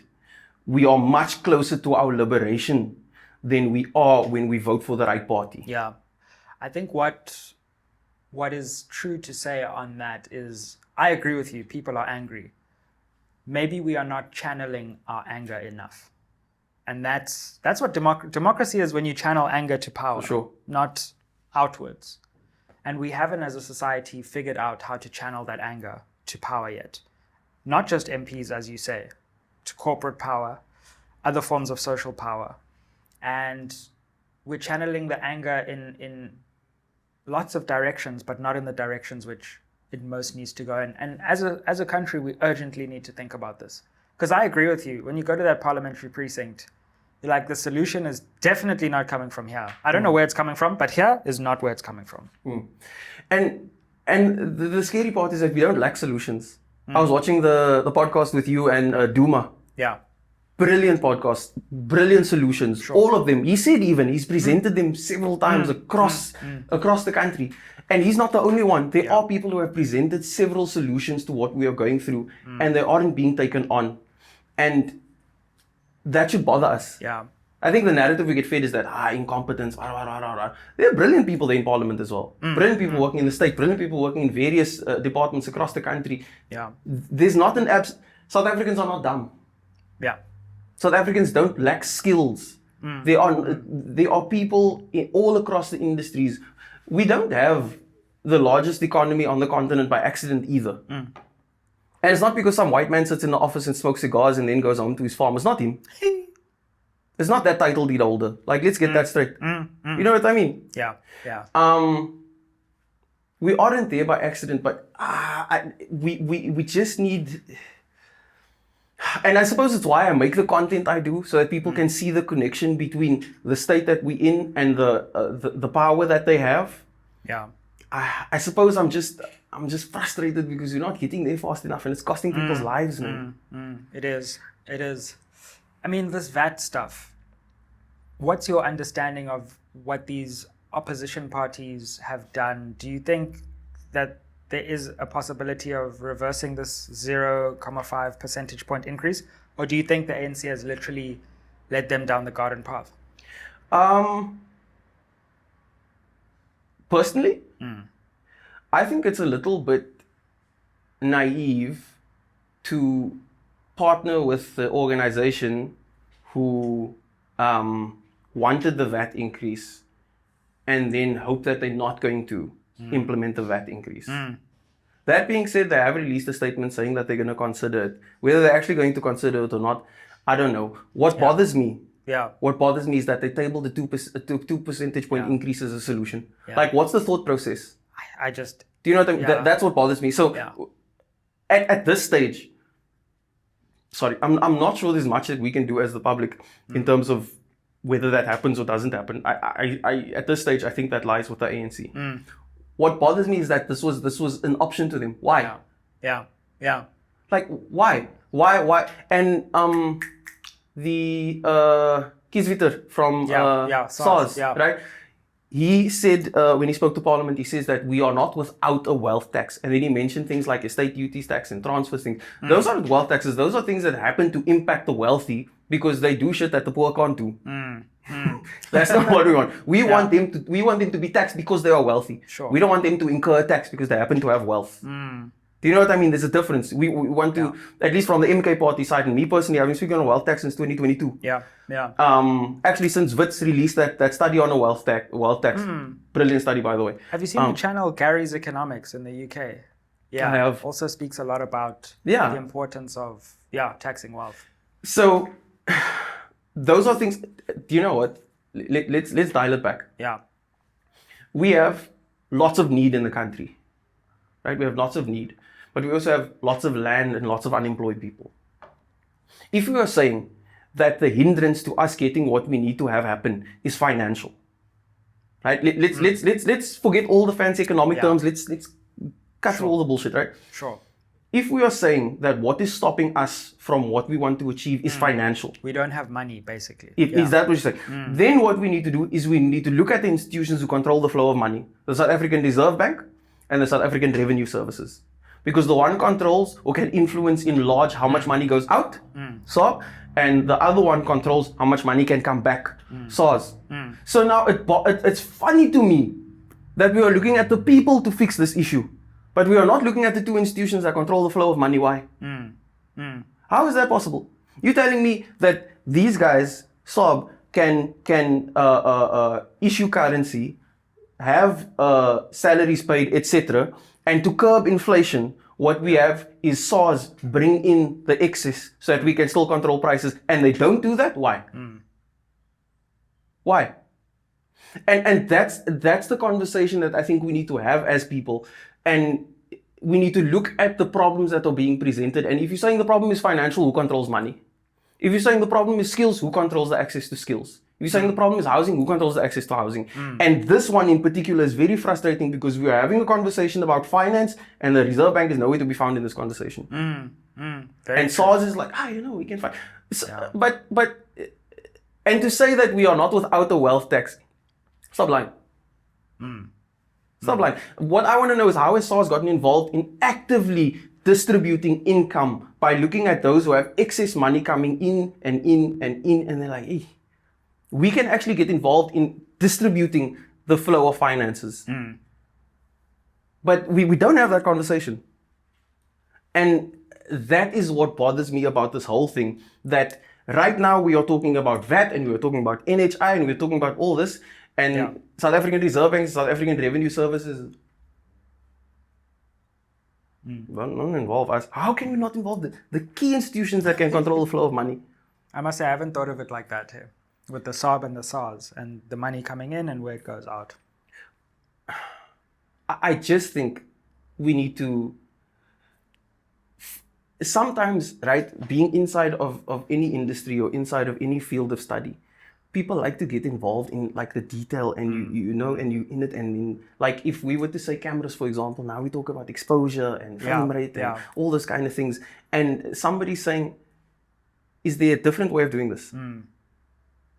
we are much closer to our liberation than we are when we vote for the right party. I think what is true to say on that is, I agree with you, people are angry. Maybe we are not channeling our anger enough. And that's what democracy is, when you channel anger to power, Sure. not outwards. And we haven't, as a society, figured out how to channel that anger to power yet. Not just MPs, as you say, to corporate power, other forms of social power. And we're channeling the anger in lots of directions, but not in the directions which it most needs to go in. And as a country, we urgently need to think about this. Because I agree with you. When you go to that parliamentary precinct, you're like, the solution is definitely not coming from here. I don't know where it's coming from, but here is not where it's coming from. And the scary part is that we don't lack solutions. I was watching the podcast with you and Duma. Yeah. Brilliant podcast, brilliant solutions, Sure. all of them. He said he's presented them several times across the country. And he's not the only one. There are people who have presented several solutions to what we are going through, and they aren't being taken on. And that should bother us. Yeah. I think the narrative we get fed is that, incompetence, There are brilliant people there in parliament as well. Brilliant people working in the state, brilliant people working in various departments across the country. Yeah. There's not South Africans are not dumb. Yeah. South Africans don't lack skills. There are people all across the industries. We don't have the largest economy on the continent by accident either. And it's not because some white man sits in the office and smokes cigars and then goes home to his farm. It's not him. It's not that title deed holder. Like, let's get that straight. You know what I mean? Yeah. Yeah. We aren't there by accident, but we just need... And I suppose it's why I make the content I do, so that people can see the connection between the state that we're in and the power that they have. Yeah. I suppose I'm just frustrated because we're not getting there fast enough, and it's costing people's lives, man. It is. I mean, this VAT stuff. What's your understanding of what these opposition parties have done? Do you think that there is a possibility of reversing this 0.5 percentage point increase? Or do you think the ANC has literally led them down the garden path? Personally, I think it's a little bit naive to partner with the organization who wanted the VAT increase and then hope that they're not going to implement the VAT increase. That being said, they have released a statement saying that they're going to consider it. Whether they're actually going to consider it or not, I don't know. What bothers me is that they tabled the 2 percentage point increase as a solution. Like, what's the thought process? Do you know what I mean? That's what bothers me. So at this stage, I'm not sure there's much that we can do as the public in terms of whether that happens or doesn't happen. I at this stage, I think that lies with the ANC. What bothers me is that this was an option to them. Why? Yeah. Like, why? And the Kieswetter from SARS, right? He said, when he spoke to Parliament, he says that we are not without a wealth tax. And then he mentioned things like estate duties tax and transfer things. Those aren't wealth taxes. Those are things that happen to impact the wealthy because they do shit that the poor can't do. That's not what we want. We want them to be taxed because they are wealthy. Sure. We don't want them to incur tax because they happen to have wealth. Do you know what I mean? There's a difference. We want to, at least from the MK party side, and me personally, I've been speaking on wealth tax since 2022. Actually, since Wits released that study on a wealth tax. Brilliant study, by the way. Have you seen the channel Gary's Economics in the UK? Yeah, I have. Also speaks a lot about the importance of taxing wealth. So those are things. Do you know what? Let's dial it back. Yeah. We have lots of need in the country, right? We have lots of need, but we also have lots of land and lots of unemployed people. If we are saying that the hindrance to us getting what we need to have happen is financial, right? Let's forget all the fancy economic terms. Let's cut through all the bullshit, right? Sure. If we are saying that what is stopping us from what we want to achieve is financial. We don't have money, basically. Is that what you're saying? Then what we need to do is we need to look at the institutions who control the flow of money. The South African Reserve Bank and the South African Revenue Services. Because the one controls or can influence in large how much money goes out, SARB, and the other one controls how much money can come back, SARS. So now it's funny to me that we are looking at the people to fix this issue, but we are not looking at the two institutions that control the flow of money. Why? How is that possible? You're telling me that these guys, SOB, can issue currency, have salaries paid, etc., and to curb inflation, what we have is SARS bring in the excess so that we can still control prices, and they don't do that? Why? Why? And that's the conversation that I think we need to have as people, and we need to look at the problems that are being presented. And if you're saying the problem is financial, who controls money? If you're saying the problem is skills, who controls the access to skills? If you're saying the problem is housing, who controls the access to housing? And this one in particular is very frustrating because we are having a conversation about finance and the Reserve Bank is nowhere to be found in this conversation. And SARS is like, we can find. So, but and to say that we are not without a wealth tax, stop lying. Stop lying. What I want to know is how has SARS gotten involved in actively distributing income by looking at those who have excess money coming in, and they're like, hey, we can actually get involved in distributing the flow of finances. But we don't have that conversation. And that is what bothers me about this whole thing, that right now we are talking about VAT and we're talking about NHI and we're talking about all this, and South African Reserve Bank, South African Revenue Services don't involve us. How can we not involve the key institutions that can control the flow of money? I must say, I haven't thought of it like that here, with the SARB and the SARS and the money coming in and where it goes out. I just think we need to sometimes, right, being inside of any industry or inside of any field of study, people like to get involved in like the detail, and you know, and you in it, and in, like if we were to say cameras, for example, now we talk about exposure and frame rate and all those kind of things, and somebody's saying, is there a different way of doing this?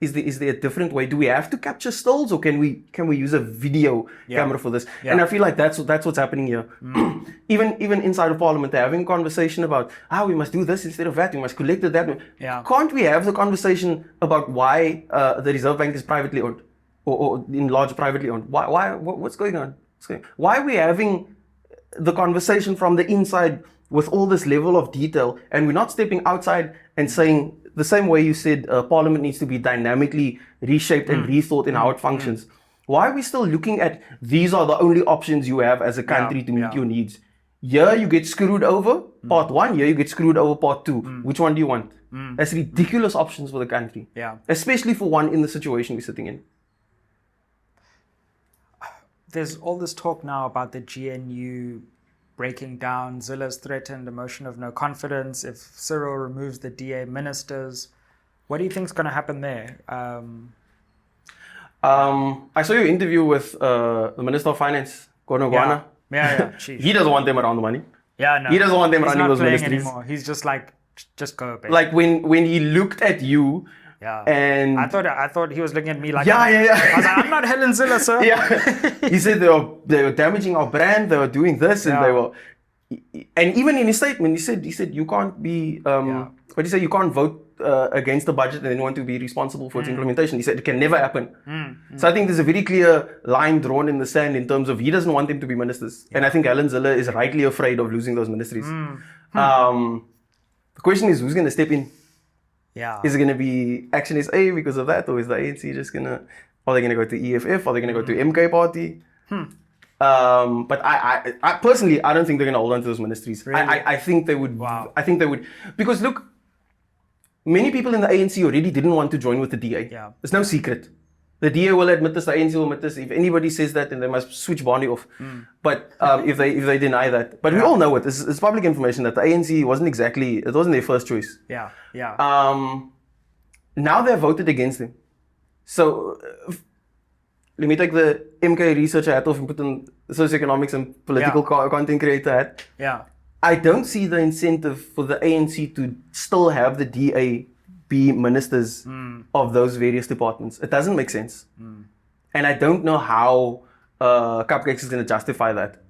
Is there a different way? Do we have to capture stills, or can we use a video camera for this? And I feel like that's what's happening here. Even inside of Parliament, they're having a conversation about we must do this instead of that. We must collect it that way. Can't we have the conversation about why the Reserve Bank is privately owned, or in large privately owned? What's going on? Why are we having the conversation from the inside with all this level of detail, and we're not stepping outside and saying, the same way you said Parliament needs to be dynamically reshaped and rethought in how it functions. Why are we still looking at these are the only options you have as a country to meet your needs? Here you get screwed over, part one. Here you get screwed over, part two. Which one do you want? That's ridiculous options for the country. Especially for one in the situation we're sitting in. There's all this talk now about the GNU breaking down. Zilla's threatened a motion of no confidence if Cyril removes the DA ministers. What do you think is going to happen there? I saw your interview with the Minister of Finance, Gonogwana. He doesn't want them around the money. He doesn't want them running those ministries anymore. He's just like, just go, baby. Like when he looked at you, and I thought he was looking at me like, I was like, I'm not Helen Zilla, sir. He said they were damaging our brand, they were doing this, and they were, and even in his statement, he said you can't be, what did he say? You can't vote against the budget and then want to be responsible for its implementation. He said it can never happen. So I think there's a very clear line drawn in the sand in terms of he doesn't want them to be ministers, and I think Helen Zilla is rightly afraid of losing those ministries. The question is, who's going to step in? Is it going to be Action SA because of that, or is the ANC just are they going to go to EFF? Are they going to go to MK Party? But I personally, I don't think they're going to hold on to those ministries. Really? I think they would. I think they would, because look, many people in the ANC already didn't want to join with the DA. It's no secret. The DA will admit this, the ANC will admit this. If anybody says that, then they must switch Barney off. But if they deny that, but we all know it. It's public information that the ANC wasn't their first choice. Now they've voted against them. So let me take the MK researcher hat off and put on socioeconomics and political content creator hat. I don't see the incentive for the ANC to still have the DA be ministers of those various departments. It doesn't make sense. And I don't know how Cupcakes is going to justify that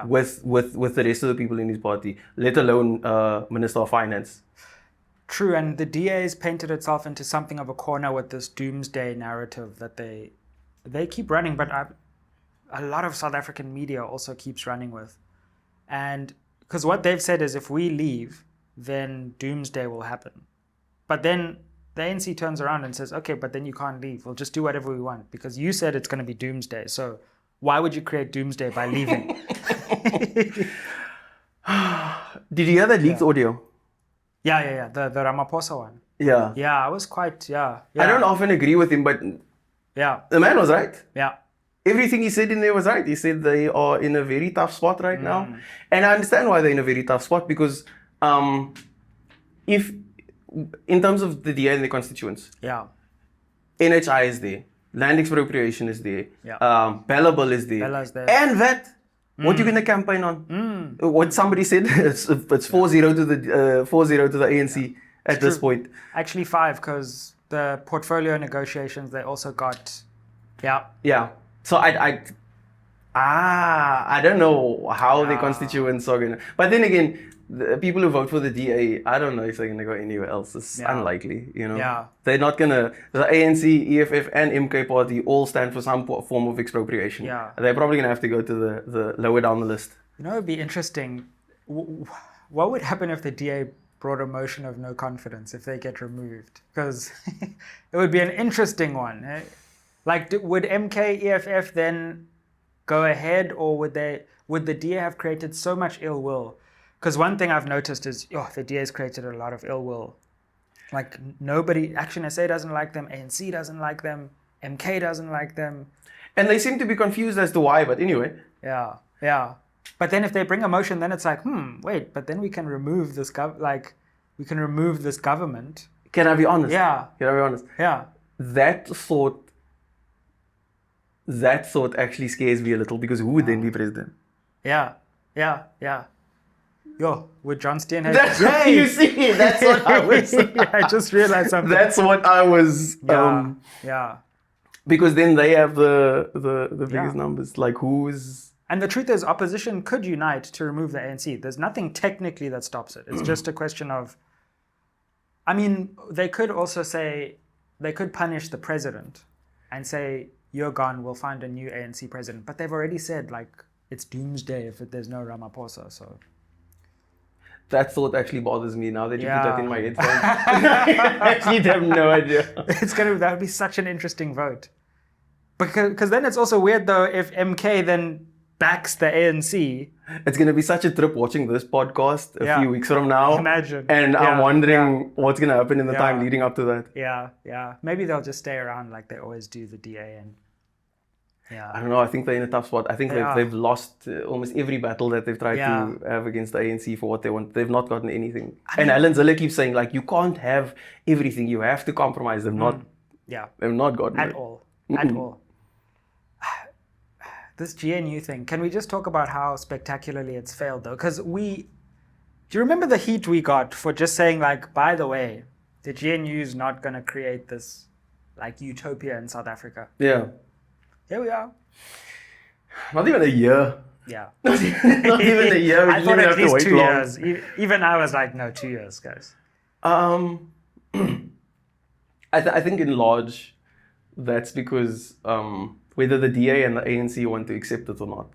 with the rest of the people in his party, let alone Minister of Finance. True, and the DA has painted itself into something of a corner with this doomsday narrative that they keep running, but a lot of South African media also keeps running with. And because what they've said is if we leave, then doomsday will happen. But then the ANC turns around and says, okay, but then you can't leave. We'll just do whatever we want because you said it's going to be doomsday. So why would you create doomsday by leaving? Did you hear that leaked audio? Yeah. The Ramaphosa one. Yeah. Yeah, I was quite, yeah. I don't often agree with him, but the man was right. Yeah. Everything he said in there was right. He said they are in a very tough spot right now. And I understand why they're in a very tough spot because if, in terms of the DA and the constituents, NHI is there, land expropriation is there, Bella Bill is there, there. And VAT. What are you going to campaign on? What somebody said, it's 4-0 to the 4-0 to the ANC at this point. Actually 5 because the portfolio negotiations they also got. Yeah. So I don't know how the constituents are going to. But then again, the people who vote for the DA, I don't know if they're going to go anywhere else. It's unlikely, you know. Yeah. They're not going to. The ANC, EFF, and MK party all stand for some form of expropriation. Yeah. They're probably going to have to go to the lower down the list. You know, it'd be interesting. What would happen if the DA brought a motion of no confidence if they get removed? Because it would be an interesting one. Eh? Like, would MK, EFF then go ahead, or would the DA have created so much ill will? Because one thing I've noticed is, the DA has created a lot of ill will. Like nobody, Action SA doesn't like them, ANC doesn't like them, MK doesn't like them. And they seem to be confused as to why, but anyway. Yeah. But then if they bring a motion, then it's like, wait, but then we can remove this government. Can I be honest? Yeah. Can I be honest? Yeah. That thought actually scares me a little because who would then be president? Yeah. Would John Steenhuisen... That's what you see. That's what I was... I just realized something. That's what I was... Yeah. Because then they have the biggest numbers. Like who's... And the truth is, opposition could unite to remove the ANC. There's nothing technically that stops it. It's just a question of... I mean, they could also say... They could punish the president and say, you're gone, we'll find a new ANC president. But they've already said, like, it's doomsday if there's no Ramaphosa, so... That thought actually bothers me now that you put that in my headphones. I actually have no idea. That would be such an interesting vote. Because then it's also weird though if MK then backs the ANC. It's going to be such a trip watching this podcast a few weeks from now. Imagine. And I'm wondering what's going to happen in the time leading up to that. Yeah. Maybe they'll just stay around like they always do, the DA. And I don't know. I think they're in a tough spot. I think they've lost almost every battle that they've tried to have against the ANC for what they want. They've not gotten anything. And Alan Zille keeps saying, like, you can't have everything. You have to compromise. They've not gotten at it. all. At all. This GNU thing, can we just talk about how spectacularly it's failed though? Because do you remember the heat we got for just saying, like, by the way, the GNU is not going to create this, like, utopia in South Africa? Yeah. Here we are. Not even a year. Yeah. Not even a year. I thought at least 2 years. Even I was like, no, 2 years, guys. I think in large, that's because whether the DA and the ANC want to accept it or not,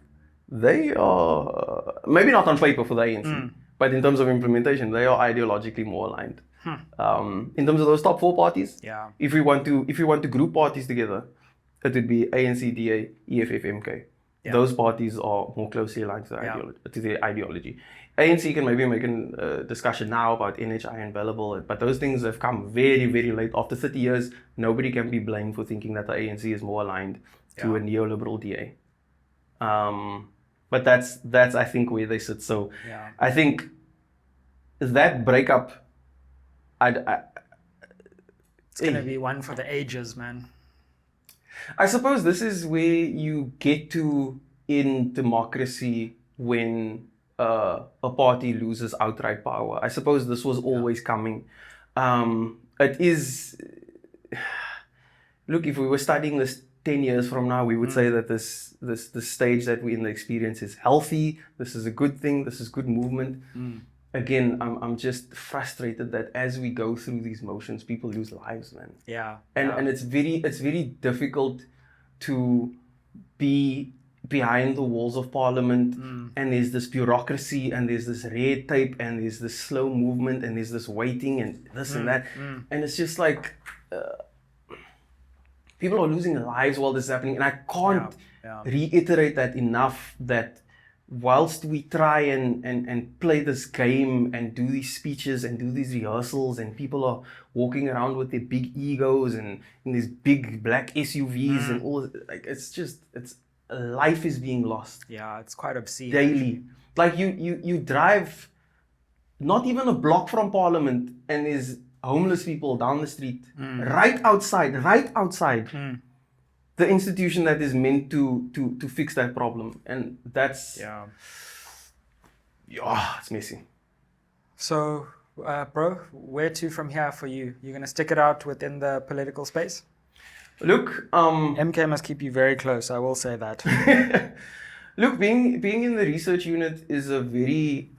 they are, maybe not on paper for the ANC, but in terms of implementation, they are ideologically more aligned. In terms of those top 4 parties, if we want to group parties together, it would be ANC-DA, EFF, MK. Yeah. Those parties are more closely aligned to the ideology. ANC can maybe make a discussion now about NHI and available, but those things have come very, very late. After 30 years, nobody can be blamed for thinking that the ANC is more aligned to a neoliberal DA. But that's I think where they sit. So I think that breakup, it's going to be one for the ages, man. I suppose this is where you get to in democracy when a party loses outright power. I suppose this was always coming. It is... Look, if we were studying this 10 years from now, we would say that this stage that we're in the experience is healthy. This is a good thing. This is good movement. Again, I'm just frustrated that as we go through these motions, people lose lives, man. And it's very difficult to be behind the walls of parliament, and there's this bureaucracy, and there's this red tape, and there's this slow movement, and there's this waiting, and this and that. And it's just like people are losing their lives while this is happening. And I can't reiterate that enough, that whilst we try and play this game and do these speeches and do these rehearsals, and people are walking around with their big egos and in these big black SUVs and all, like, it's life is being lost. Yeah, it's quite obscene. Daily. Like you drive not even a block from Parliament and there's homeless people down the street, right outside the institution that is meant to fix that problem. And that's it's messy. So bro, where to from here for you? You're gonna stick it out within the political space? Look, MK must keep you very close, I will say that. Look, being in the research unit is a very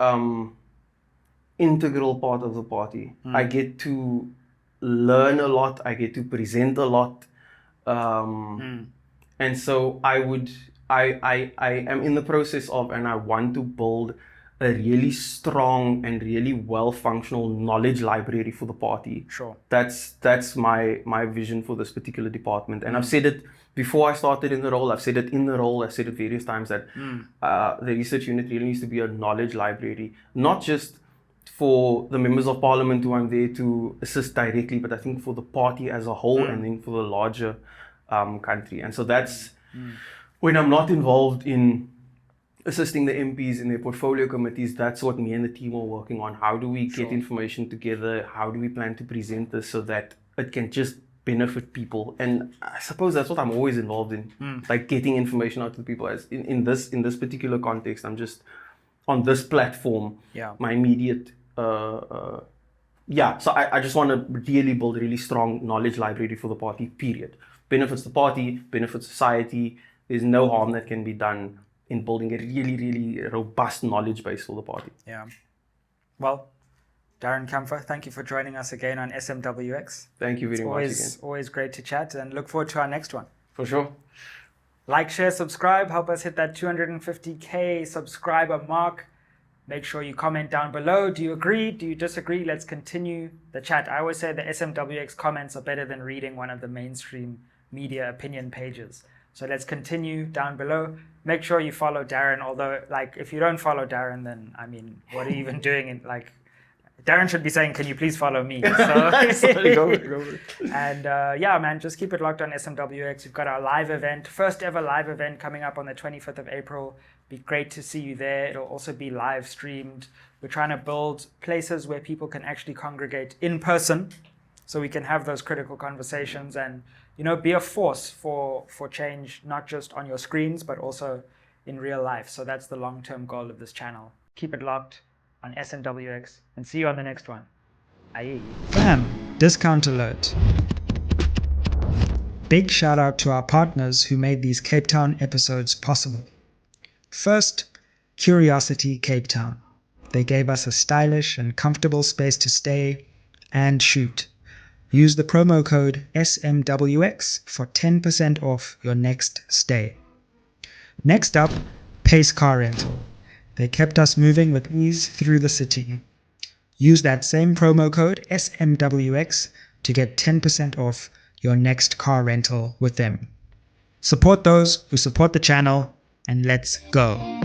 integral part of the party. I get to learn a lot, I get to present a lot. And so I am in the process of, and I want to build a really strong and really well-functional knowledge library for the party. Sure. That's my vision for this particular department. And I've said it before I started in the role, I've said it in the role, I've said it various times, that the research unit really needs to be a knowledge library, not just for the members of parliament who I'm there to assist directly, but I think for the party as a whole, and then for the larger country. And so that's when I'm not involved in assisting the MPs in their portfolio committees, that's what me and the team are working on. How do we get information together? How do we plan to present this so that it can just benefit people? And I suppose that's what I'm always involved in, like getting information out to the people. As in this particular context, I'm just on this platform, my immediate so I just want to really build a really strong knowledge library for the party, period. Benefits the party, benefits society. There's no harm that can be done in building a really, really robust knowledge base for the party. Yeah. Well, Darren Campher, thank you for joining us again on SMWX. Thank you very much again. Always great to chat, and look forward to our next one. For sure. Like, share, subscribe. Help us hit that 250K subscriber mark. Make sure you comment down below. Do you agree? Do you disagree? Let's continue the chat. I always say the SMWX comments are better than reading one of the mainstream media opinion pages. So let's continue down below. Make sure you follow Darren. Although, like, if you don't follow Darren, then, I mean, what are you even doing? Darren should be saying, can you please follow me? So, Sorry, go. And man, just keep it locked on SMWX. We've got our live event, first ever live event coming up on the 25th of April. Be great to see you there. It'll also be live streamed. We're trying to build places where people can actually congregate in person so we can have those critical conversations and, be a force for change, not just on your screens, but also in real life. So that's the long-term goal of this channel. Keep it locked on SMWX and see you on the next one. Aye. Bam! Discount alert. Big shout out to our partners who made these Cape Town episodes possible. First, Curiosity Cape Town. They gave us a stylish and comfortable space to stay and shoot. Use the promo code SMWX for 10% off your next stay. Next up, Pace Car Rental. They kept us moving with ease through the city. Use that same promo code SMWX to get 10% off your next car rental with them. Support those who support the channel, and let's go.